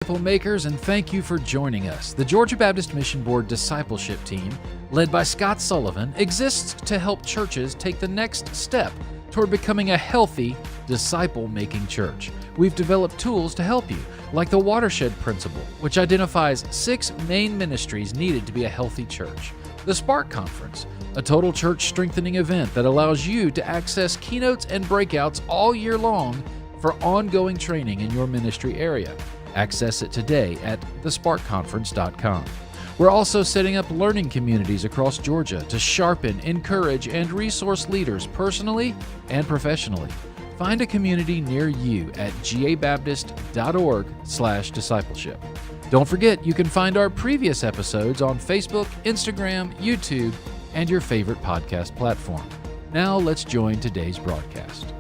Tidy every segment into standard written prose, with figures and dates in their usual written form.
Disciple makers, and thank you for joining us. The Georgia Baptist Mission Board Discipleship team, led by Scott Sullivan, exists to help churches take the next step toward becoming a healthy, disciple-making church. We've developed tools to help you, like the WATERSHED principle, which identifies 6 main ministries needed to be a healthy church. The Spark Conference, a total church strengthening event that allows you to access keynotes and breakouts all year long for ongoing training in your ministry area. Access it today at thesparkconference.com. We're also setting up learning communities across Georgia to sharpen, encourage, and resource leaders personally and professionally. Find a community near you at gabaptist.org/discipleship. Don't forget, you can find our previous episodes on Facebook, Instagram, YouTube, and your favorite podcast platform. Now let's join today's broadcast.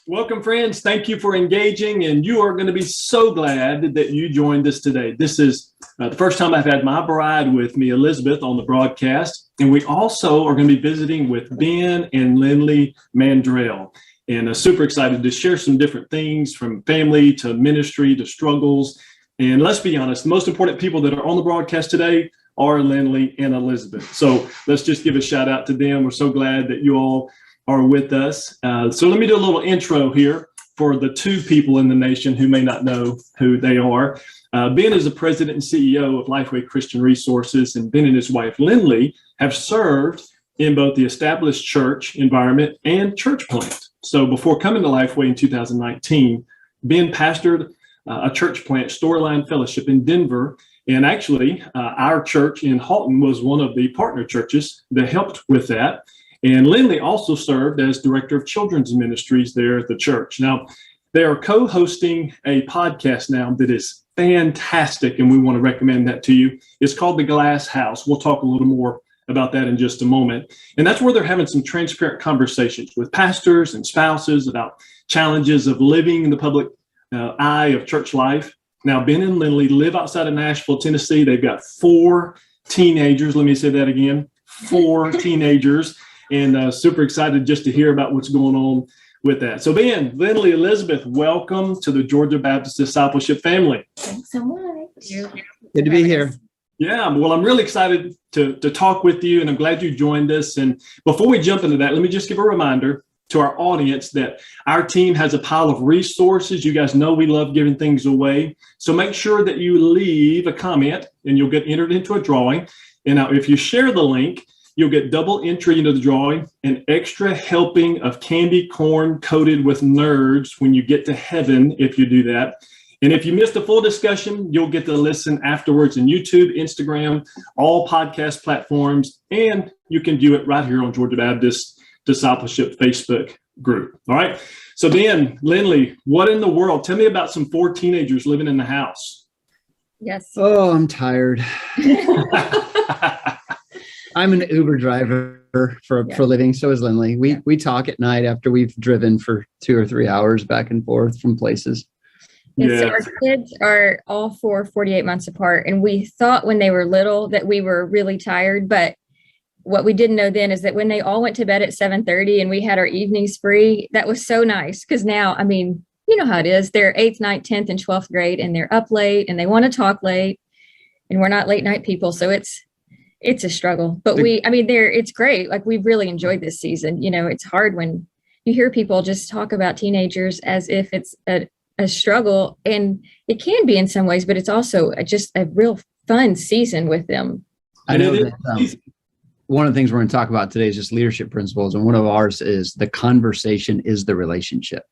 Welcome, friends. Thank you for engaging, and you are going to be so glad that you joined us today. This is the first time I've had my bride with me, Elizabeth, on the broadcast, and we also are going to be visiting with Ben and Lynley Mandrell, and super excited to share some different things from family to ministry to struggles. And let's be honest, the most important people that are on the broadcast today are Lynley and Elizabeth. So let's just give a shout out to them. We're so glad that you all are with us. So let me do a little intro here for the 2 people in the nation who may not know who they are. Ben is the president and CEO of Lifeway Christian Resources, and Ben and his wife, Lynley, have served in both the established church environment and church plant. So before coming to Lifeway in 2019, Ben pastored a church plant, Storyline Fellowship in Denver. And actually, our church in Halton was one of the partner churches that helped with that. And Lynley also served as director of children's ministries there at the church. Now, they are co-hosting a podcast now that is fantastic, and we want to recommend that to you. It's called The Glass House. We'll talk a little more about that in just a moment. And that's where they're having some transparent conversations with pastors and spouses about challenges of living in the public eye of church life. Now, Ben and Lynley live outside of Nashville, Tennessee. They've got 4 teenagers. Let me say that again, 4 teenagers. And super excited just to hear about what's going on with that. So Ben, Lynley, Elizabeth, welcome to the Georgia Baptist Discipleship family. Thanks so much. Good to be here. Yeah, well, I'm really excited to talk with you, and I'm glad you joined us. And before we jump into that, let me just give a reminder to our audience that our team has a pile of resources. You guys know we love giving things away. So make sure that you leave a comment, and you'll get entered into a drawing. And now if you share the link, you'll get double entry into the drawing, an extra helping of candy corn coated with nerds when you get to heaven, if you do that. And if you missed the full discussion, you'll get to listen afterwards on YouTube, Instagram, all podcast platforms, and you can view it right here on Georgia Baptist Discipleship Facebook group. All right. So Ben, Lynley, what in the world? Tell me about some 4 teenagers living in the house. Yes. Oh, I'm tired. I'm an Uber driver for a living. So is Lynley. We talk at night after we've driven for 2 or 3 hours back and forth from places. And so our kids are all 48 months apart. And we thought when they were little that we were really tired. But what we didn't know then is that when they all went to bed at 7:30 and we had our evenings free, that was so nice. Because now, I mean, you know how it is. They're 8th, 9th, 10th, and 12th grade, and they're up late and they want to talk late. And we're not late night people. So it's a struggle, but it's great. Like, we've really enjoyed this season. You know, it's hard when you hear people just talk about teenagers as if it's a struggle, and it can be in some ways, but it's also just a real fun season with them. I know that one of the things we're going to talk about today is just leadership principles. And one of ours is the conversation is the relationship.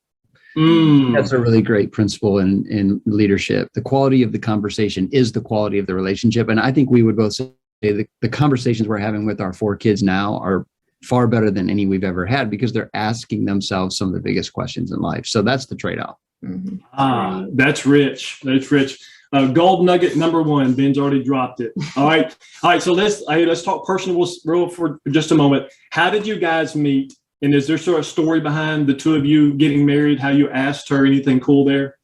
That's a really great principle in leadership. The quality of the conversation is the quality of the relationship. And I think we would both say the conversations we're having with our 4 kids now are far better than any we've ever had, because they're asking themselves some of the biggest questions in life. So that's the trade-off. Mm-hmm. That's rich. That's rich. Gold nugget number 1. Ben's already dropped it. All right. So let's talk personal for just a moment. How did you guys meet? And is there sort of a story behind the 2 of you getting married? How you asked her? Anything cool there?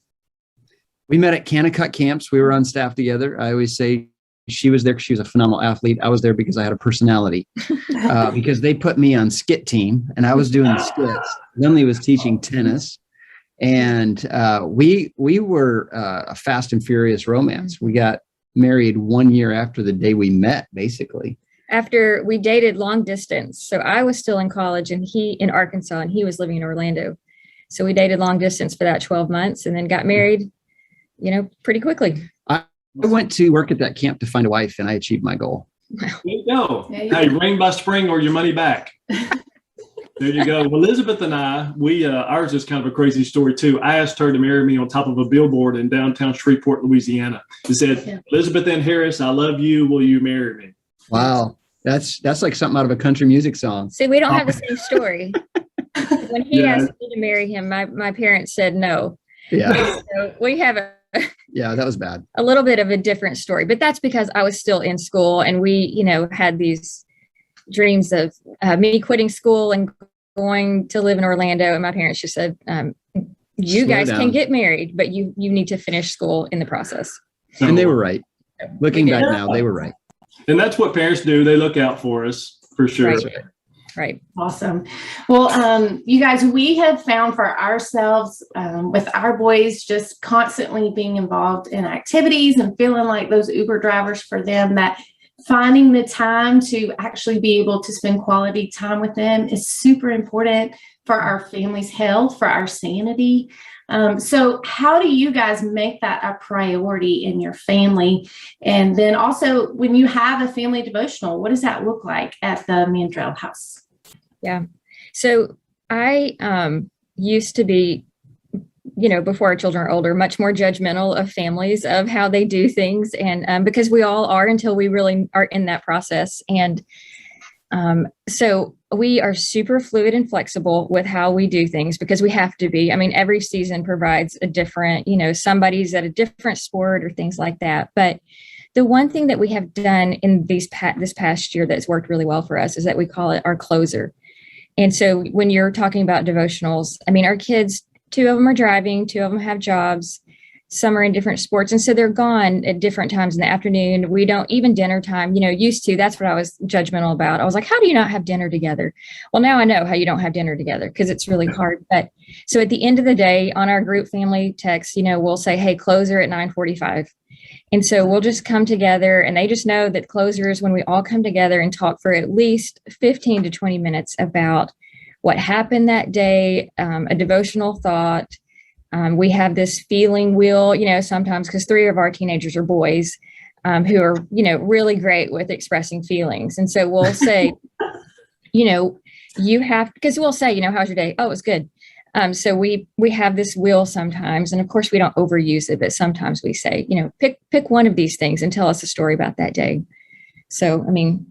We met at Kanakuk camps. We were on staff together. I always say She was there because she was a phenomenal athlete. I was there because I had a personality, because they put me on skit team and I was doing the skits. Lynley was teaching tennis, and we were a fast and furious romance. We got married 1 year after the day we met, basically. After we dated long distance. So I was still in college and he in Arkansas and he was living in Orlando. So we dated long distance for that 12 months and then got married, pretty quickly. I went to work at that camp to find a wife, and I achieved my goal. There you go. Hey, rain by spring or your money back. There you go. Well, Elizabeth and I, ours is kind of a crazy story too. I asked her to marry me on top of a billboard in downtown Shreveport, Louisiana. It said, Elizabeth Ann Harris, I love you. Will you marry me? Wow. That's like something out of a country music song. See, we don't have the same story. When he asked me to marry him, my parents said no. Yeah. So we have yeah, that was bad. A little bit of a different story, but that's because I was still in school and we, had these dreams of me quitting school and going to live in Orlando. And my parents just said, you guys can get married, but you need to finish school in the process. And they were right. Looking back now, they were right. And that's what parents do. They look out for us for sure. Right. Awesome. Well, you guys, we have found for ourselves with our boys just constantly being involved in activities and feeling like those Uber drivers for them, that finding the time to actually be able to spend quality time with them is super important for our family's health, for our sanity. So how do you guys make that a priority in your family? And then also when you have a family devotional, what does that look like at the Mandrell house? Yeah. So I used to be, before our children are older, much more judgmental of families, of how they do things. And because we all are until we really are in that process. And so we are super fluid and flexible with how we do things because we have to be. I mean, every season provides a different, somebody's at a different sport or things like that. But the one thing that we have done in this past year that's worked really well for us is that we call it our closer. And so when you're talking about devotionals, I mean, our kids, 2 of them are driving, 2 of them have jobs, some are in different sports. And so they're gone at different times in the afternoon. We don't even dinner time, used to, that's what I was judgmental about. I was like, how do you not have dinner together? Well, now I know how you don't have dinner together because it's really hard. But so at the end of the day on our group family text, we'll say, hey, closer at 9:45. And so we'll just come together and they just know that closer is when we all come together and talk for at least 15 to 20 minutes about what happened that day, a devotional thought. We have this feeling wheel, sometimes because 3 of our teenagers are boys who are, really great with expressing feelings. And so we'll say, you have, because we'll say, how's your day? Oh, it was good. So we have this wheel sometimes, and of course we don't overuse it, but sometimes we say, pick one of these things and tell us a story about that day. So, I mean.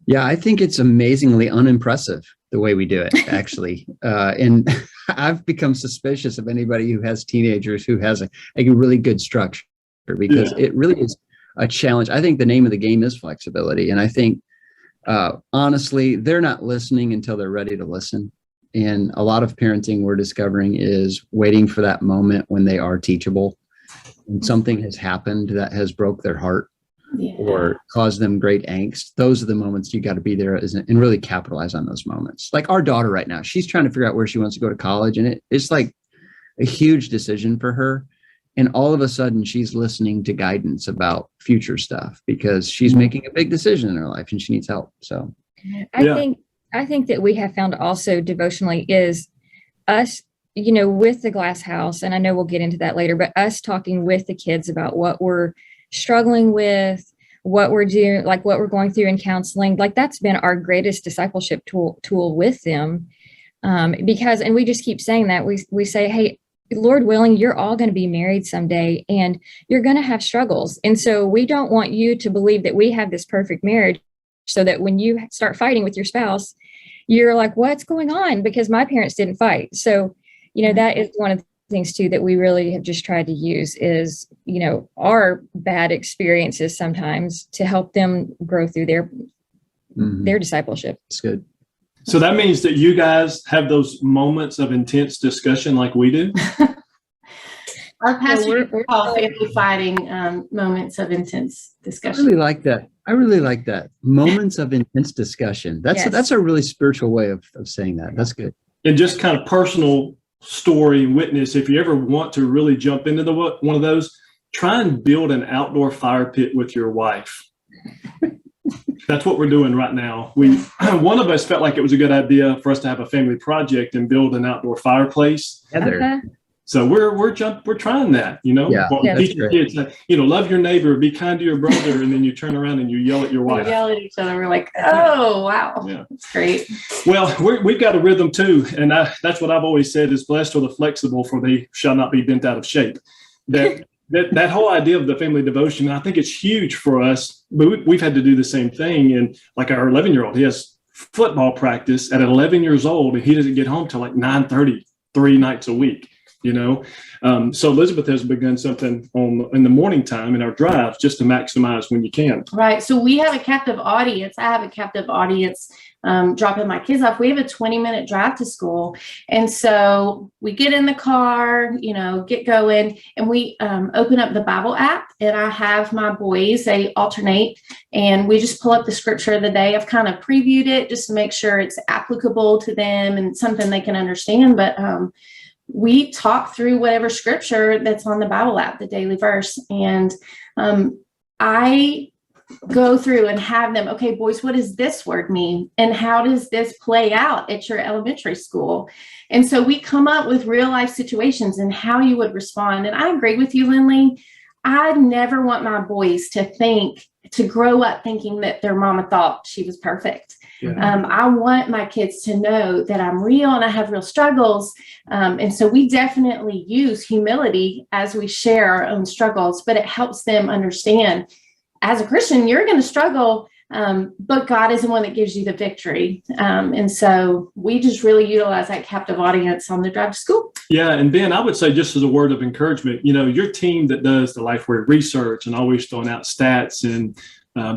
Yeah, I think it's amazingly unimpressive the way we do it, actually. And I've become suspicious of anybody who has teenagers who has a really good structure because it really is a challenge. I think the name of the game is flexibility. And I think, honestly, they're not listening until they're ready to listen. And a lot of parenting we're discovering is waiting for that moment when they are teachable and something has happened that has broke their heart or caused them great angst. Those are the moments you got to be there and really capitalize on those moments. Like our daughter right now, she's trying to figure out where she wants to go to college. And it's like a huge decision for her. And all of a sudden she's listening to guidance about future stuff because she's making a big decision in her life and she needs help. So I think that we have found also devotionally is us, with the glass house, and I know we'll get into that later, but us talking with the kids about what we're struggling with, what we're doing, like what we're going through in counseling, like that's been our greatest discipleship tool with them. Because, and we just keep saying that we say, hey, Lord willing, you're all going to be married someday and you're going to have struggles. And so we don't want you to believe that we have this perfect marriage so that when you start fighting with your spouse, you're like, what's going on? Because my parents didn't fight. So, that is one of the things too, that we really have just tried to use is, our bad experiences sometimes to help them grow through their discipleship. It's good. So that means that you guys have those moments of intense discussion like we do? Our pastor we're call family fighting moments of intense I discussion. really like that. I really like that. Moments of intense discussion. That's a really spiritual way of saying that. That's good. And just kind of personal story witness, if you ever want to really jump into one of those, try and build an outdoor fire pit with your wife. That's what we're doing right now. One of us felt like it was a good idea for us to have a family project and build an outdoor fireplace. Heather. So we're trying that, Yeah, teach your kids, love your neighbor, be kind to your brother, and then you turn around and you yell at your We wife. yell at each other. We're like, oh, wow. Yeah. That's great. Well, we've got a rhythm too, and that's what I've always said is blessed are the flexible, for they shall not be bent out of shape. That whole idea of the family devotion, I think it's huge for us, but we've had to do the same thing. And like our 11-year-old, he has football practice at 11 years old, and he doesn't get home till like 9:30, 3 nights a week. So Elizabeth has begun something in the morning time in our drives just to maximize when you can. Right. So we have a captive audience. I have a captive audience dropping my kids off. We have a 20-minute drive to school. And so we get in the car, get going, and we open up the Bible app, and I have my boys, they alternate, and we just pull up the scripture of the day. I've kind of previewed it just to make sure it's applicable to them and something they can understand. But we talk through whatever scripture that's on the Bible app, the daily verse. And I go through and have them, okay, boys, what does this word mean? And how does this play out at your elementary school? And so we come up with real life situations and how you would respond. And I agree with you, Lynley. I never want my boys to grow up thinking that their mama thought she was perfect. Yeah. I want my kids to know that I'm real and I have real struggles. And so we definitely use humility as we share our own struggles, but it helps them understand as a Christian, you're going to struggle, but God is the one that gives you the victory. And so we just really utilize that captive audience on the drive to school. Yeah. And Ben, I would say just as a word of encouragement, your team that does the Lifeway research and always throwing out stats and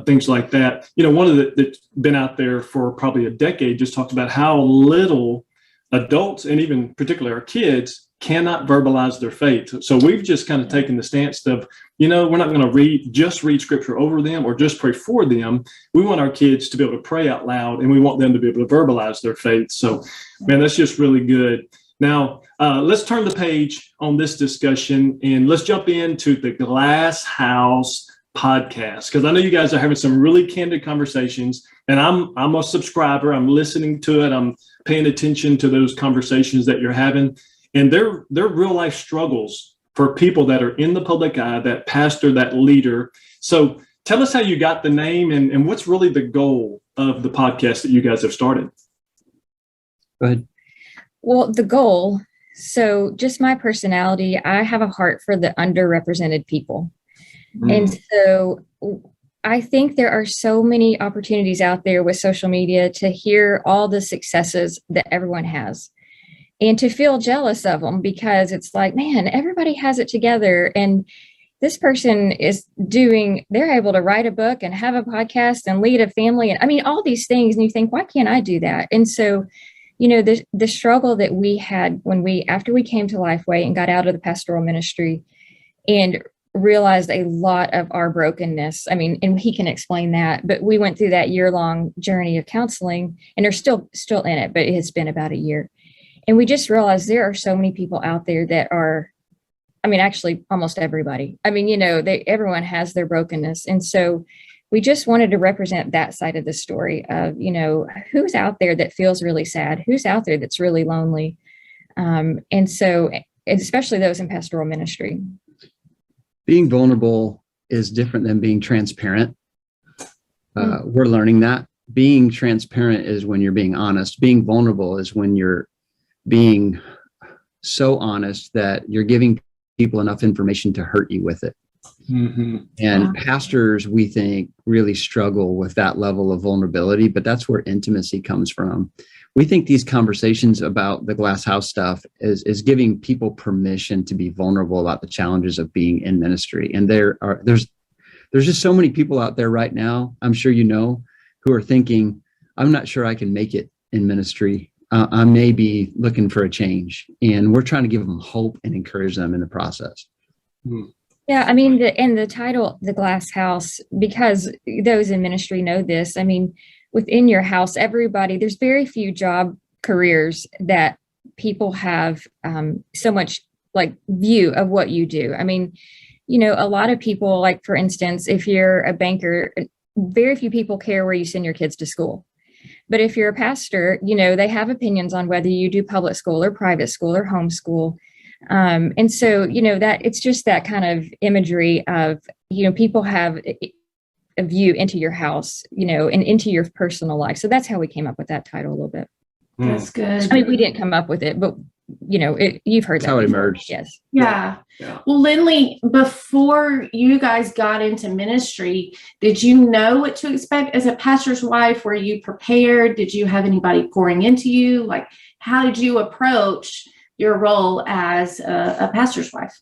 things like that. One of that's been out there for probably a decade just talked about how little adults and even particularly our kids cannot verbalize their faith. So we've just kind of taken the stance of, we're not going to read scripture over them or just pray for them. We want our kids to be able to pray out loud, and we want them to be able to verbalize their faith. So, man, that's just really good. Now, let's turn the page on this discussion and let's jump into the Glass House podcast, because I know you guys are having some really candid conversations, and I'm a subscriber. I'm listening to it. I'm paying attention to those conversations that you're having, and they're real life struggles for people that are in the public eye, that pastor, that leader. So tell us how you got the name and what's really the goal of the podcast that you guys have started. Go ahead. Well, the goal, so just my personality, I have a heart for the underrepresented people. And so I think there are so many opportunities out there with social media to hear all the successes that everyone has and to feel jealous of them, because it's like, man, everybody has it together. And this person they're able to write a book and have a podcast and lead a family. And I mean, all these things. And you think, why can't I do that? And so, the struggle that we had after we came to Lifeway and got out of the pastoral ministry and realized a lot of our brokenness. I mean, and he can explain that, but we went through that year-long journey of counseling, and they're still in it, but it has been about a year. And we just realized there are so many people out there that are, actually almost everybody. Everyone has their brokenness. And so we just wanted to represent that side of the story of, who's out there that feels really sad, who's out there that's really lonely. And so, especially those in pastoral ministry. Being vulnerable is different than being transparent. We're learning that. Being transparent is when you're being honest. Being vulnerable is when you're being so honest that you're giving people enough information to hurt you with it. Mm-hmm. And pastors, we think, really struggle with that level of vulnerability, but that's where intimacy comes from. We think these conversations about the Glass House stuff is giving people permission to be vulnerable about the challenges of being in ministry. And there's just so many people out there right now, I'm sure who are thinking, I'm not sure I can make it in ministry. I may be looking for a change. And we're trying to give them hope and encourage them in the process. Yeah, I mean, the title, The Glass House, because those in ministry know this. I mean, within your house, there's very few job careers that people have so much like view of what you do. I mean, a lot of people, like, for instance, if you're a banker, very few people care where you send your kids to school. But if you're a pastor, they have opinions on whether you do public school or private school or homeschool. And so, that it's just that kind of imagery of, people have a view into your house, and into your personal life. So that's how we came up with that title a little bit. That's good. I mean, we didn't come up with it, but you've heard That's that how it before. emerged. Yes. Yeah. Well, Lynley, before you guys got into ministry, did you know what to expect as a pastor's wife? Were you prepared? Did you have anybody pouring into you? Like, how did you approach your role as a pastor's wife?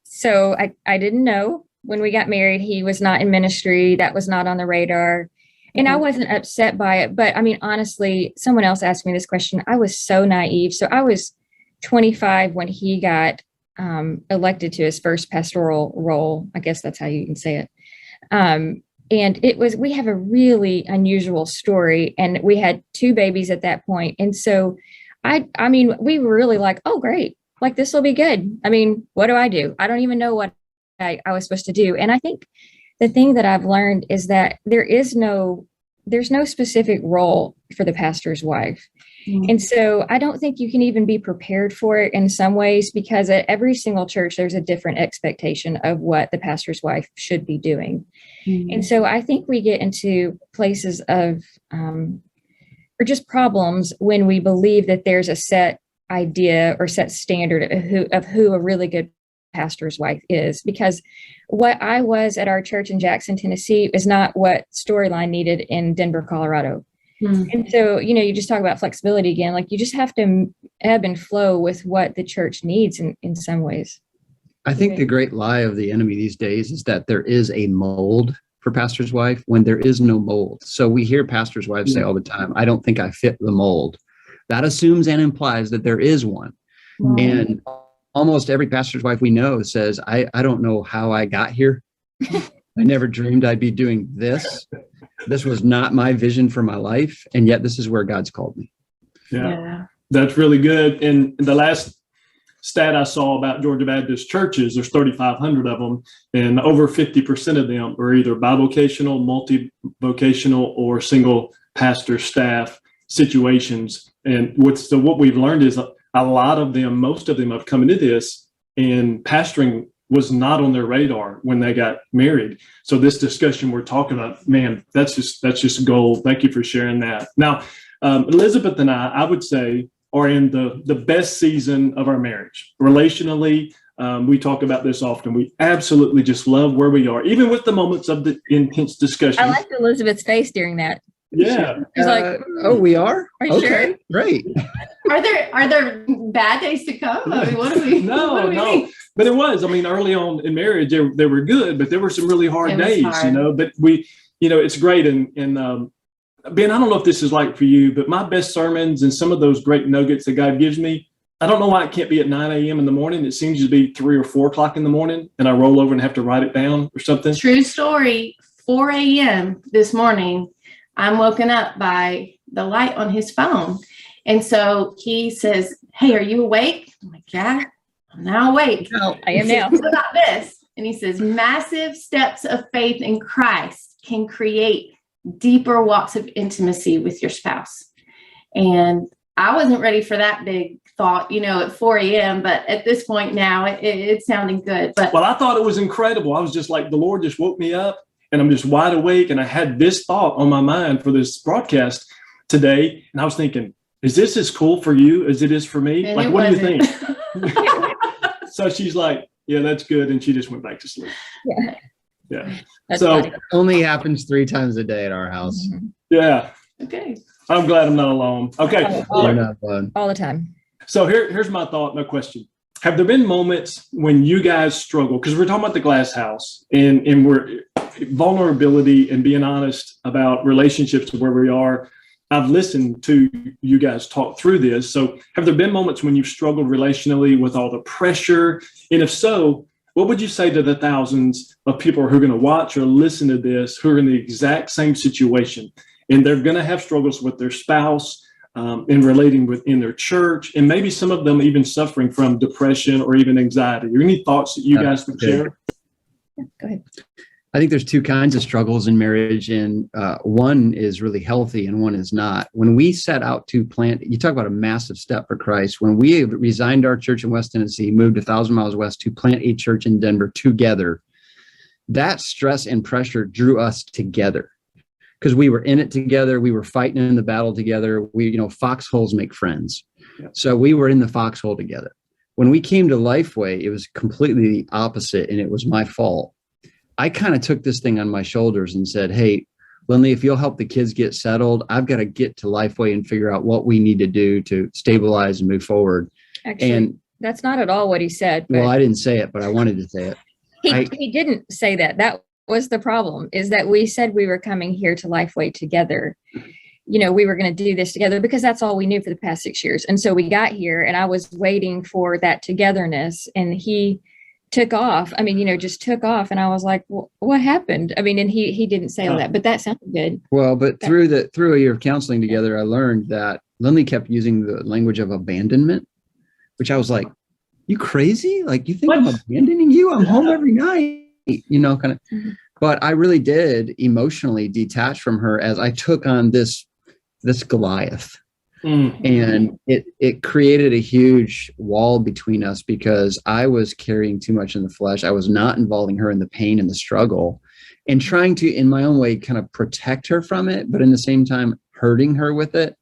So I didn't know when we got married. He was not in ministry. That was not on the radar. And I wasn't upset by it. But I mean, honestly, someone else asked me this question. I was so naive. So I was 25 when he got elected to his first pastoral role. I guess that's how you can say it. And we have a really unusual story, and we had 2 babies at that point. And so I mean, we were really like, oh, great. Like, this will be good. I mean, what do? I don't even know what I was supposed to do. And I think the thing that I've learned is that there's no specific role for the pastor's wife. And so I don't think you can even be prepared for it in some ways, because at every single church, there's a different expectation of what the pastor's wife should be doing. And so I think we get into places of, or just problems when we believe that there's a set idea or set standard of who a really good pastor's wife is, because what I was at our church in Jackson, Tennessee is not what Storyline needed in Denver, Colorado. And so, you just talk about flexibility again, like, you just have to ebb and flow with what the church needs in some ways. I think the great lie of the enemy these days is that there is a mold for pastor's wife when there is no mold. So we hear pastor's wives say all the time, I don't think I fit the mold. That assumes and implies that there is one. And almost every pastor's wife we know says, I don't know how I got here. I never dreamed I'd be doing this. This was not my vision for my life. And yet this is where God's called me. Yeah. That's really good. And the last stat I saw about Georgia Baptist churches, there's 3,500 of them, and over 50% of them are either bivocational, multi-vocational, or single pastor staff situations. And what we've learned is a lot of them, most of them have come into this, and pastoring was not on their radar when they got married. So this discussion we're talking about, man, that's just gold. Thank you for sharing that. Now, Elizabeth and I would say, are in the best season of our marriage. Relationally, we talk about this often. We absolutely just love where we are, even with the moments of the intense discussion. I liked Elizabeth's face during that. Yeah. She's like, oh, we are? Are you sure? Great. Are there bad days to come? I mean, what do we? No. But it was. I mean, early on in marriage, they were good, but there were some really hard days, But we, it's great. And Ben, I don't know if this is like for you, but my best sermons and some of those great nuggets that God gives me, I don't know why it can't be at 9 a.m. in the morning. It seems to be 3 or 4 o'clock in the morning, and I roll over and have to write it down or something. True story. 4 a.m. this morning, I'm woken up by the light on his phone. And so he says, hey, are you awake? I'm like, yeah, I'm now awake. No, I am now. What about this? And he says, massive steps of faith in Christ can create deeper walks of intimacy with your spouse. And I wasn't ready for that big thought, at 4 a.m. But at this point now, it's sounding good. But well, I thought it was incredible. I was just like, the Lord just woke me up, and I'm just wide awake. And I had this thought on my mind for this broadcast today. And I was thinking, is this as cool for you as it is for me? And like, what do you think? So she's like, yeah, that's good. And she just went back to sleep. Yeah. That's so funny. Only happens 3 times a day at our house. Mm-hmm. Yeah. okay. I'm glad I'm not alone. Okay. You're not fun. All the time. So here's my thought, my question. Have there been moments when you guys struggle? Because we're talking about the glass house and we're vulnerability and being honest about relationships where we are. I've listened to you guys talk through this. So have there been moments when you've struggled relationally with all the pressure? And if so, what would you say to the thousands of people who are going to watch or listen to this, who are in the exact same situation, and they're going to have struggles with their spouse, in relating within their church, and maybe some of them even suffering from depression or even anxiety? Are any thoughts that you guys would share? Yeah, go ahead. I think there's two kinds of struggles in marriage, and one is really healthy and one is not. When we set out to plant, you talk about a massive step for Christ. When we resigned our church in West Tennessee, moved 1,000 miles west to plant a church in Denver together, that stress and pressure drew us together because we were in it together. We were fighting in the battle together. Foxholes make friends. Yeah. So we were in the foxhole together. When we came to Lifeway, it was completely the opposite, and it was my fault. I kind of took this thing on my shoulders and said, hey, Lynley, if you'll help the kids get settled, I've got to get to Lifeway and figure out what we need to do to stabilize and move forward. Actually, and that's not at all what he said. Well, I didn't say it, but I wanted to say it. He didn't say that. That was the problem, is that we said we were coming here to Lifeway together. We were going to do this together because that's all we knew for the past 6 years. And so we got here and I was waiting for that togetherness, and he took off. Just took off. And I was like, well, what happened? And he didn't say all that, but that sounded good. Well, but through a year of counseling together, I learned that Lynley kept using the language of abandonment, which I was like, you crazy? Like, you think I'm abandoning you? I'm home every night, kind of. Mm-hmm. But I really did emotionally detach from her as I took on this Goliath. Mm-hmm. And it created a huge wall between us because I was carrying too much in the flesh. I was not involving her in the pain and the struggle and trying to, in my own way, kind of protect her from it, but in the same time, hurting her with it.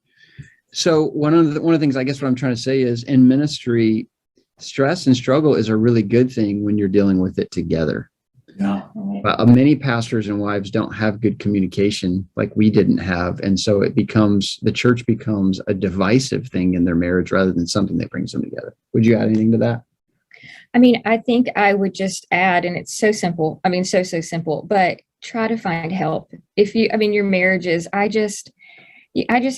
So one of the things, I guess what I'm trying to say is, in ministry, stress and struggle is a really good thing when you're dealing with it together. Yeah. Many pastors and wives don't have good communication like we didn't have. And so the church becomes a divisive thing in their marriage rather than something that brings them together. Would you add anything to that? I think I would just add, and it's so simple. So simple, but try to find help. If your marriages, I just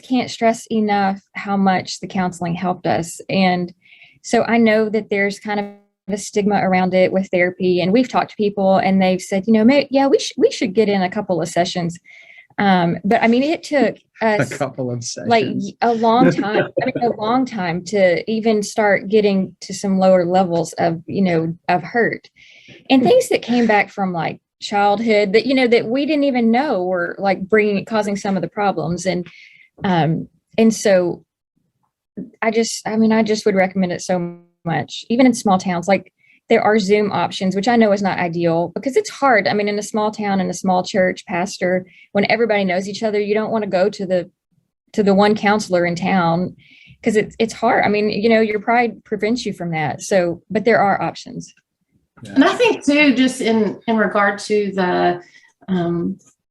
can't stress enough how much the counseling helped us. And so I know that there's kind of a stigma around it with therapy, and we've talked to people and they've said, we should get in a couple of sessions. But it took us a couple of sessions, like a long time to even start getting to some lower levels of hurt and things that came back from like childhood that we didn't even know were like causing some of the problems. And so I just would recommend it so much, even in small towns. Like, there are Zoom options, which I know is not ideal because it's hard. In a small town, in a small church, pastor, when everybody knows each other, you don't want to go to the one counselor in town because it's hard. Your pride prevents you from that. So, but there are options. Yeah. And I think too, just in regard to the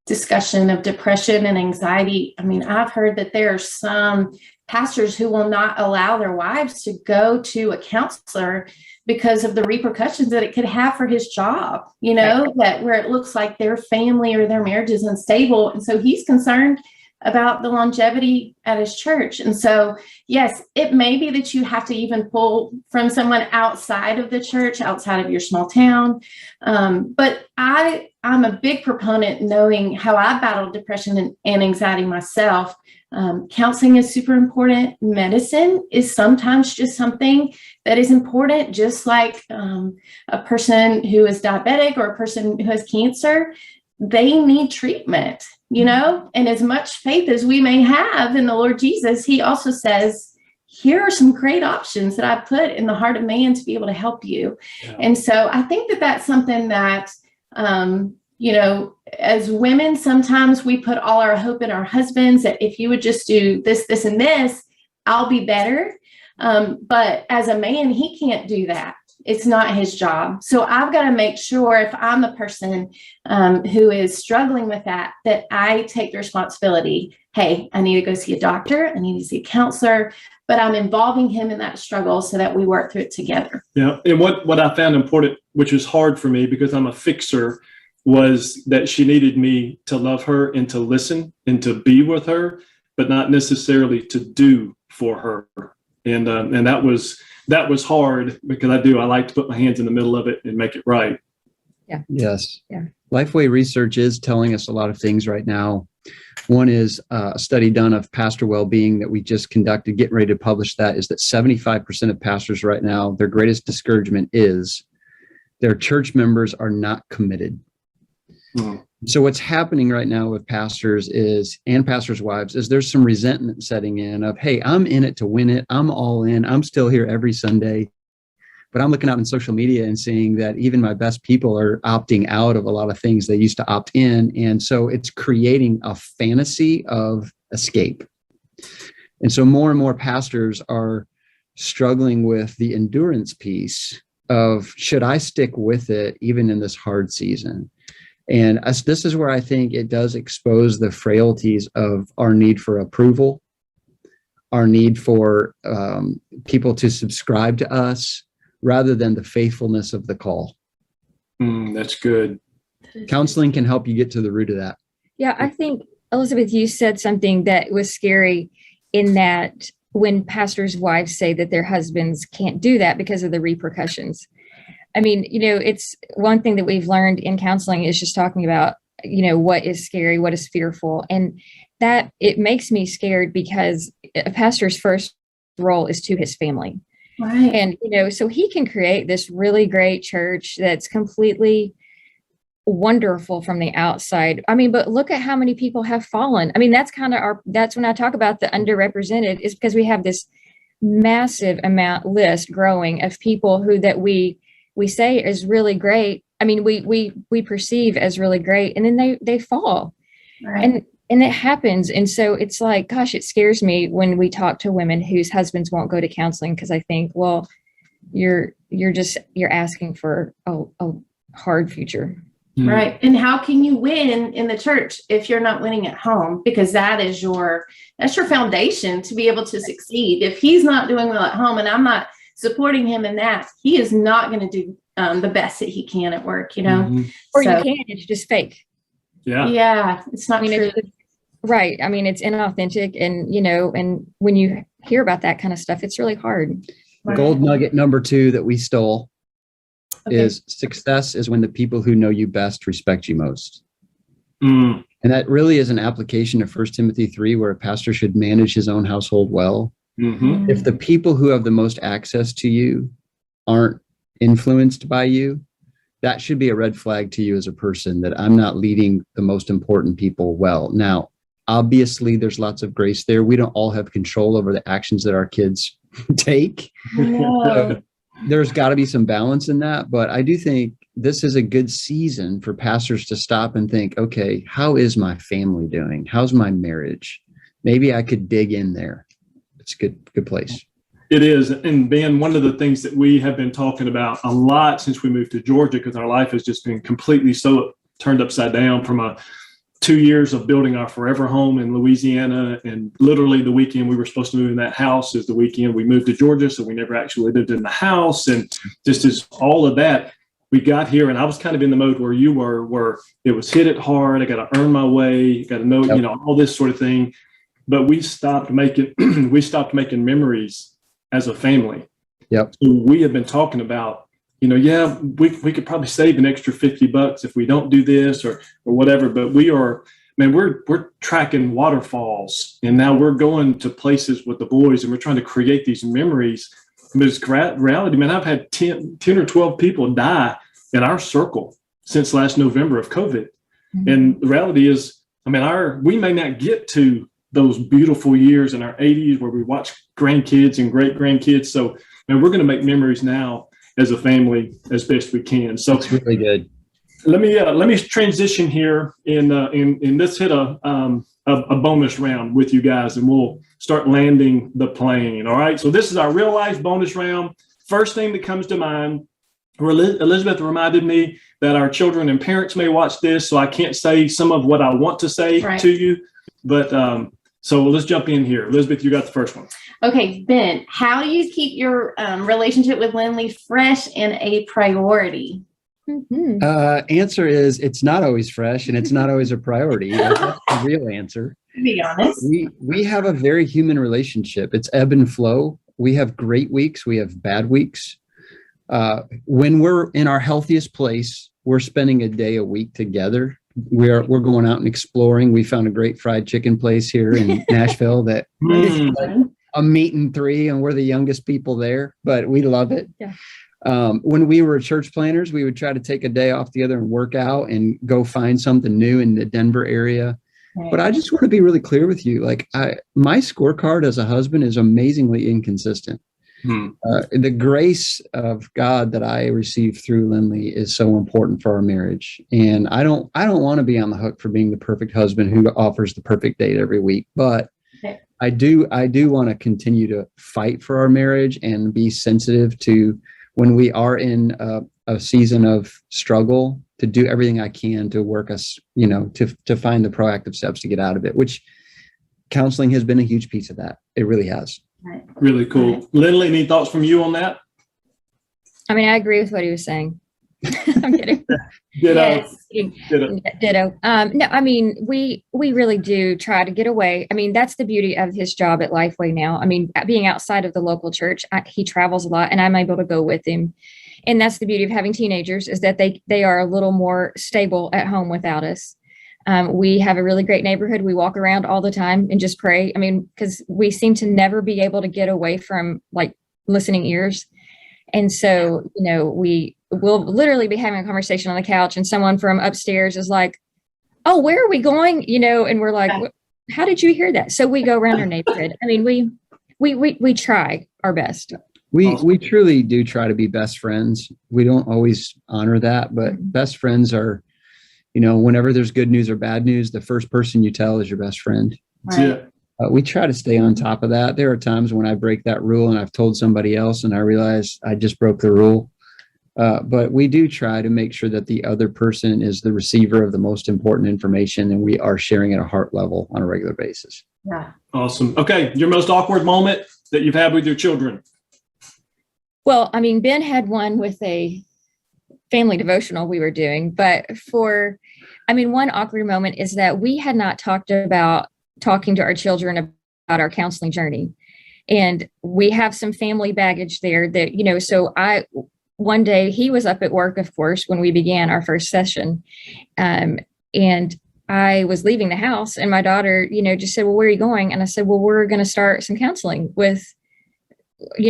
discussion of depression and anxiety, I've heard that there are some pastors who will not allow their wives to go to a counselor because of the repercussions that it could have for his job, that where it looks like their family or their marriage is unstable. And so he's concerned about the longevity at his church. And so, yes, it may be that you have to even pull from someone outside of the church, outside of your small town. But I'm a big proponent, knowing how I battled depression and anxiety myself. Counseling is super important. Medicine is sometimes just something that is important, just like a person who is diabetic or a person who has cancer. They need treatment, and as much faith as we may have in the Lord Jesus, he also says, here are some great options that I put in the heart of man to be able to help you. Yeah. And so I think that that's something that, as women, sometimes we put all our hope in our husbands, that if you would just do this, this, and this, I'll be better. But as a man, he can't do that. It's not his job. So I've got to make sure, if I'm a person who is struggling with that I take the responsibility. Hey, I need to go see a doctor. I need to see a counselor, but I'm involving him in that struggle so that we work through it together. Yeah. And what I found important, which was hard for me because I'm a fixer, was that she needed me to love her and to listen and to be with her, but not necessarily to do for her. And that was hard because I like to put my hands in the middle of it and make it right. Yeah. Yes. Yeah. Lifeway research is telling us a lot of things right now. One is a study done of pastor well-being that we just conducted, getting ready to publish that, is that 75% of pastors right now, their greatest discouragement is their church members are not committed. Mm. So what's happening right now with pastors and pastors' wives is there's some resentment setting in of, hey, I'm in it to win it. I'm all in. I'm still here every Sunday. But I'm looking out in social media and seeing that even my best people are opting out of a lot of things they used to opt in. And so it's creating a fantasy of escape. And so more and more pastors are struggling with the endurance piece of, should I stick with it even in this hard season? And this is where I think it does expose the frailties of our need for approval, our need for people to subscribe to us, rather than the faithfulness of the call. That's good. Counseling can help you get to the root of that. Yeah, I think, Elizabeth, you said something that was scary in that when pastors' wives say that their husbands can't do that because of the repercussions. I mean, it's one thing that we've learned in counseling is just talking about, what is scary, what is fearful. And that it makes me scared because a pastor's first role is to his family. Right. And, so he can create this really great church that's completely wonderful from the outside. I mean, but look at how many people have fallen. I mean, that's when I talk about the underrepresented, is because we have this massive list growing of people who that we say is really great. I mean, we perceive as really great, and then they fall. Right. And it happens. And so it's like, gosh, it scares me when we talk to women whose husbands won't go to counseling, because I think, well, you're asking for a hard future. Right. And how can you win in the church if you're not winning at home? Because that's your foundation to be able to succeed. If he's not doing well at home and I'm not supporting him in that, he is not going to do the best that he can at work, Mm-hmm. Or you can, it's just fake. Yeah. It's not true. Right. I mean, it's inauthentic, and, and when you hear about that kind of stuff, it's really hard. Right. Gold nugget number 2 that we stole is success is when the people who know you best respect you most. And that really is an application of 1 Timothy 3, where a pastor should manage his own household well. Mm-hmm. If the people who have the most access to you aren't influenced by you, that should be a red flag to you as a person, that I'm not leading the most important people well. Now, obviously, there's lots of grace there. We don't all have control over the actions that our kids take. So there's got to be some balance in that. But I do think this is a good season for pastors to stop and think, okay, how is my family doing? How's my marriage? Maybe I could dig in there. It's a good place. It is. And Ben, one of the things that we have been talking about a lot since we moved to Georgia, because our life has just been completely so turned upside down from 2 years of building our forever home in Louisiana. And literally the weekend we were supposed to move in that house is the weekend we moved to Georgia. So we never actually lived in the house. And just as all of that, we got here, and I was kind of in the mode where you were, where it was hit it hard. I got to earn my way, got to know, all this sort of thing. But we stopped making memories as a family. Yep. So we have been talking about, we could probably save an extra $50 if we don't do this or whatever. But we're tracking waterfalls, and now we're going to places with the boys, and we're trying to create these memories. But it's reality, man. I've had 10 or 12 people die in our circle since last November of COVID. Mm-hmm. And the reality is, we may not get to those beautiful years in our 80s where we watch grandkids and great grandkids. So, we're going to make memories now as a family as best we can. So it's really good. Let me transition here and let's hit a bonus round with you guys, and we'll start landing the plane. All right. So this is our real life bonus round. First thing that comes to mind, Elizabeth reminded me that our children and parents may watch this, so I can't say some of what I want to say to you, but so let's jump in here. Elizabeth, you got the first one. Okay, Ben, how do you keep your relationship with Lynley fresh and a priority? Mm-hmm. Answer is, it's not always fresh and it's not always a priority. That's the real answer. To be honest, we have a very human relationship. It's ebb and flow. We have great weeks. We have bad weeks. When we're in our healthiest place, we're spending a day a week together. We're going out and exploring. We found a great fried chicken place here in Nashville that is like a meat and three, and we're the youngest people there, but we love it. Yeah. When we were church planners, we would try to take a day off together and work out and go find something new in the Denver area. Right. But I just want to be really clear with you. Like my scorecard as a husband is amazingly inconsistent. The grace of God that I received through Lynley is so important for our marriage. And I don't want to be on the hook for being the perfect husband who offers the perfect date every week. But I do want to continue to fight for our marriage and be sensitive to when we are in a season of struggle, to do everything I can to work us, to find the proactive steps to get out of it, which counseling has been a huge piece of that. It really has. Right. Really cool. Lynley, any thoughts from you on that? I mean, I agree with what he was saying. I'm kidding. Ditto. Ditto. No, I mean, we really do try to get away. I mean, that's the beauty of his job at Lifeway now. I mean, being outside of the local church, he travels a lot and I'm able to go with him. And that's the beauty of having teenagers, is that they are a little more stable at home without us. We have a really great neighborhood. We walk around all the time and just pray. I mean, because we seem to never be able to get away from like listening ears. And so, we will literally be having a conversation on the couch and someone from upstairs is like, oh, where are we going? And we're like, how did you hear that? So we go around our neighborhood. I mean, we try our best. We truly do try to be best friends. We don't always honor that, but best friends are, whenever there's good news or bad news, the first person you tell is your best friend. Right. We try to stay on top of that. There are times when I break that rule and I've told somebody else and I realize I just broke the rule. But we do try to make sure that the other person is the receiver of the most important information and we are sharing at a heart level on a regular basis. Yeah. Awesome. Okay. Your most awkward moment that you've had with your children? Well, I mean, Ben had one with a family devotional we were doing, but one awkward moment is that we had not talked about talking to our children about our counseling journey. And we have some family baggage there that, so one day he was up at work, of course, when we began our first session. And I was leaving the house and my daughter, just said, well, where are you going? And I said, well, we're going to start some counseling with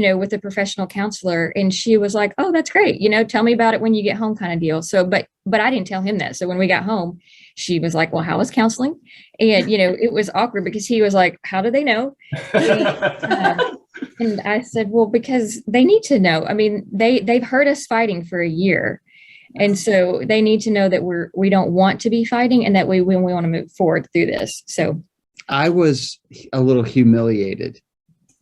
a professional counselor. And she was like, oh, that's great. Tell me about it when you get home, kind of deal. So, but I didn't tell him that. So when we got home, she was like, well, how was counseling? And, it was awkward because he was like, how do they know? And I said, well, because they need to know. I mean, they've heard us fighting for a year. And so they need to know that we don't want to be fighting and that we want to move forward through this. So I was a little humiliated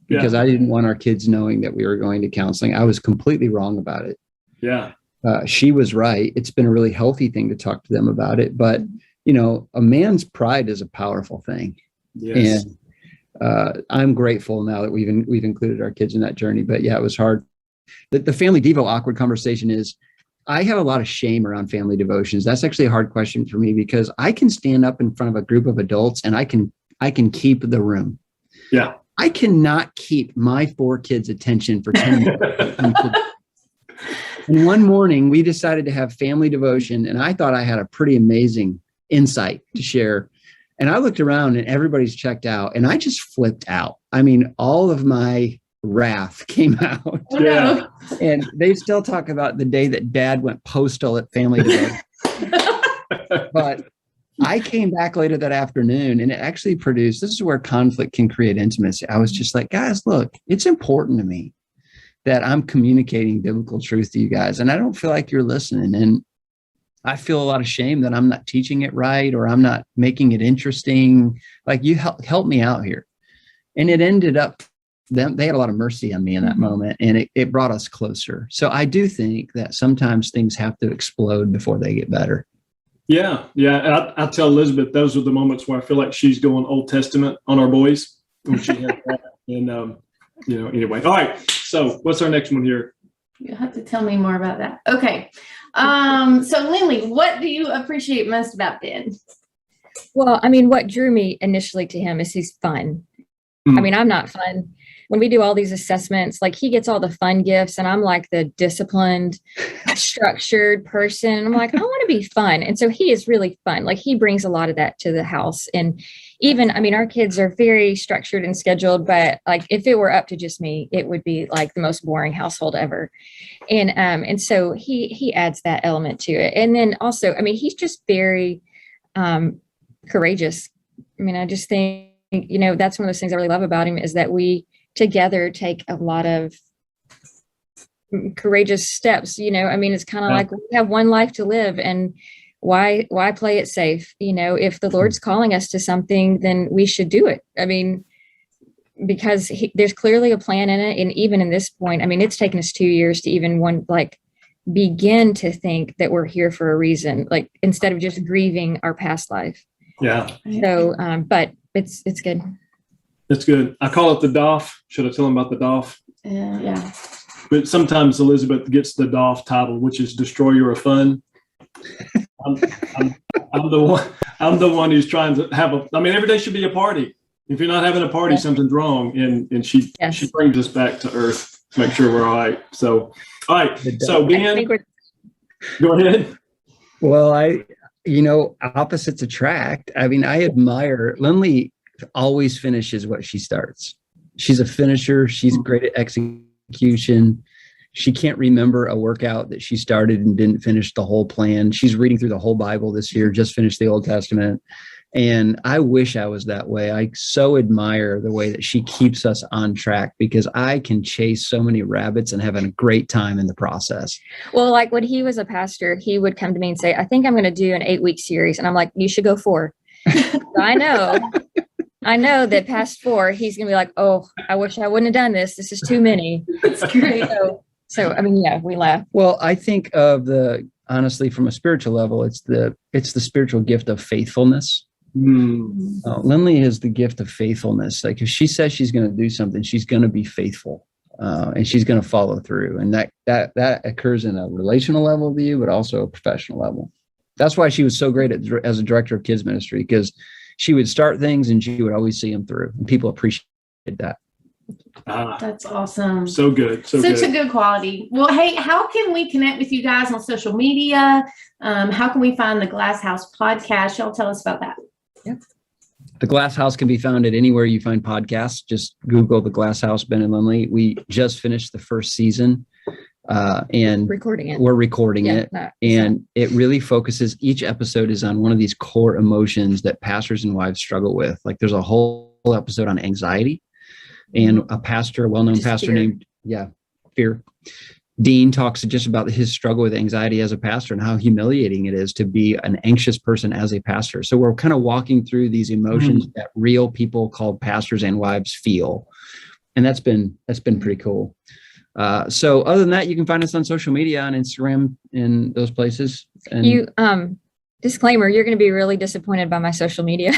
because I didn't want our kids knowing that we were going to counseling. I was completely wrong about it. Yeah. She was right. It's been a really healthy thing to talk to them about it. But, a man's pride is a powerful thing. Yes. And I'm grateful now that we've included our kids in that journey. But yeah, it was hard. The family devo awkward conversation is, I have a lot of shame around family devotions. That's actually a hard question for me because I can stand up in front of a group of adults and I can keep the room. Yeah. I cannot keep my 4 kids' attention for 10 minutes. And one morning we decided to have family devotion and I thought I had a pretty amazing insight to share. And I looked around and everybody's checked out and I just flipped out. I mean, all of my wrath came out. Yeah. And they still talk about the day that Dad went postal at family devotion. But I came back later that afternoon and it actually produced, this is where conflict can create intimacy. I was just like, guys, look, it's important to me that I'm communicating biblical truth to you guys. And I don't feel like you're listening. And I feel a lot of shame that I'm not teaching it right, or I'm not making it interesting. Like, you help me out here. And it ended up, they had a lot of mercy on me in that moment, and it brought us closer. So I do think that sometimes things have to explode before they get better. Yeah. Yeah. And I tell Elizabeth, those are the moments where I feel like she's going Old Testament on our boys when she has that. And, anyway. All right. So what's our next one here? You'll have to tell me more about that. Okay. So Lynley, what do you appreciate most about Ben? Well, I mean, what drew me initially to him is he's fun. I mean, I'm not fun, when we do all these assessments, like he gets all the fun gifts and I'm like the disciplined, structured person. And I'm like, I want to be fun. And so he is really fun. Like he brings a lot of that to the house. And even, I mean, our kids are very structured and scheduled, but like if it were up to just me, it would be like the most boring household ever. And so he adds that element to it. And then also, I mean, he's just very courageous. I mean, I just think, you know, that's one of those things I really love about him is that we together take a lot of courageous steps. You know, I mean, it's kind of like we have one life to live, and why play it safe? You know, if the Lord's calling us to something, then we should do it. I mean, because there's clearly a plan in it. And even in this point, I mean, it's taken us 2 years to even begin to think that we're here for a reason, like instead of just grieving our past life. Yeah. So, but it's good. It's good. I call it the DOF. Should I tell them about the DOF? Yeah. But sometimes Elizabeth gets the DOF title, which is Destroyer of Fun. I'm the one who's trying to have every day should be a party. If you're not having a party, something's wrong. And she brings us back to earth to make sure we're all right. So, all right. So Ben, go ahead. Well, opposites attract. I mean, I admire Lynley. Always finishes what she starts. She's a finisher. She's great at execution. She can't remember a workout that she started and didn't finish the whole plan. She's reading through the whole Bible this year, just finished the Old Testament. And I wish I was that way. I so admire the way that she keeps us on track, because I can chase so many rabbits and having a great time in the process. Well, like when he was a pastor, he would come to me and say, I think I'm going to do an 8-week series. And I'm like, you should go 4. I know that past 4, he's going to be like, oh, I wish I wouldn't have done this. This is too many. That's great. So, I mean, yeah, we laugh. Well, I think honestly, from a spiritual level, it's the spiritual gift of faithfulness. Lynley is the gift of faithfulness. Like if she says she's going to do something, she's going to be faithful, and she's going to follow through. And that occurs in a relational level with you, but also a professional level. That's why she was so great as a director of kids ministry, because she would start things and she would always see them through, and people appreciated that. That's awesome. So good. Such a good quality. Well, hey, how can we connect with you guys on social media? How can we find the Glass House podcast? Y'all tell us about that. Yep. The Glass House can be found at anywhere you find podcasts. Just Google the Glass House, Ben and Lynley. We just finished the first season. And we're recording it. And it really focuses, each episode is on one of these core emotions that pastors and wives struggle with. Like there's a whole episode on anxiety, and a well-known pastor named Fear. Dean talks just about his struggle with anxiety as a pastor and how humiliating it is to be an anxious person as a pastor. So we're kind of walking through these emotions that real people called pastors and wives feel. And that's been pretty cool. So other than that, you can find us on social media, on Instagram, in those places. And disclaimer, you're going to be really disappointed by my social media.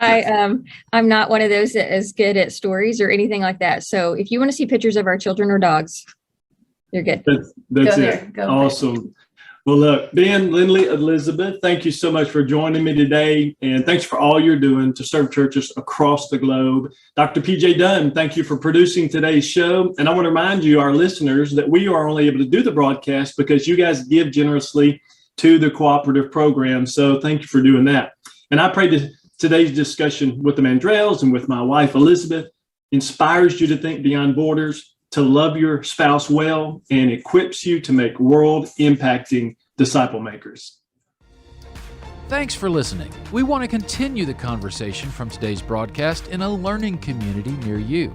I'm not one of those that is good at stories or anything like that. So if you want to see pictures of our children or dogs, you're good. That's it. Awesome. Well, look, Ben, Lynley, Elizabeth, thank you so much for joining me today. And thanks for all you're doing to serve churches across the globe. Dr. PJ Dunn, thank you for producing today's show. And I want to remind you, our listeners, that we are only able to do the broadcast because you guys give generously to the cooperative program. So thank you for doing that. And I pray that today's discussion with the Mandrels and with my wife, Elizabeth, inspires you to think beyond borders, to love your spouse well, and equips you to make world-impacting disciple makers. Thanks for listening. We want to continue the conversation from today's broadcast in a learning community near you.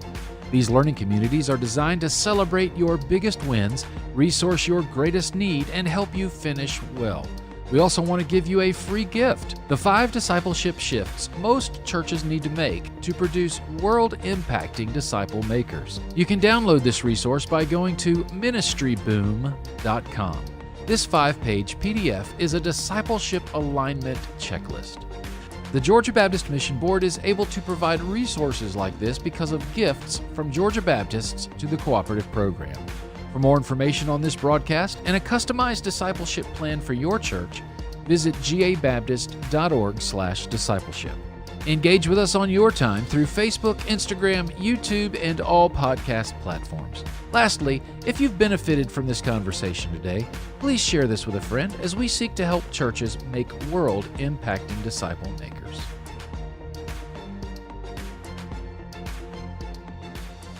These learning communities are designed to celebrate your biggest wins, resource your greatest need, and help you finish well. We also want to give you a free gift, the 5 discipleship shifts most churches need to make to produce world-impacting disciple makers. You can download this resource by going to ministryboom.com. This 5-page PDF is a discipleship alignment checklist. The Georgia Baptist Mission Board is able to provide resources like this because of gifts from Georgia Baptists to the cooperative program. For more information on this broadcast and a customized discipleship plan for your church, visit gabaptist.org/discipleship. Engage with us on your time through Facebook, Instagram, YouTube, and all podcast platforms. Lastly, if you've benefited from this conversation today, please share this with a friend as we seek to help churches make world-impacting disciple makers.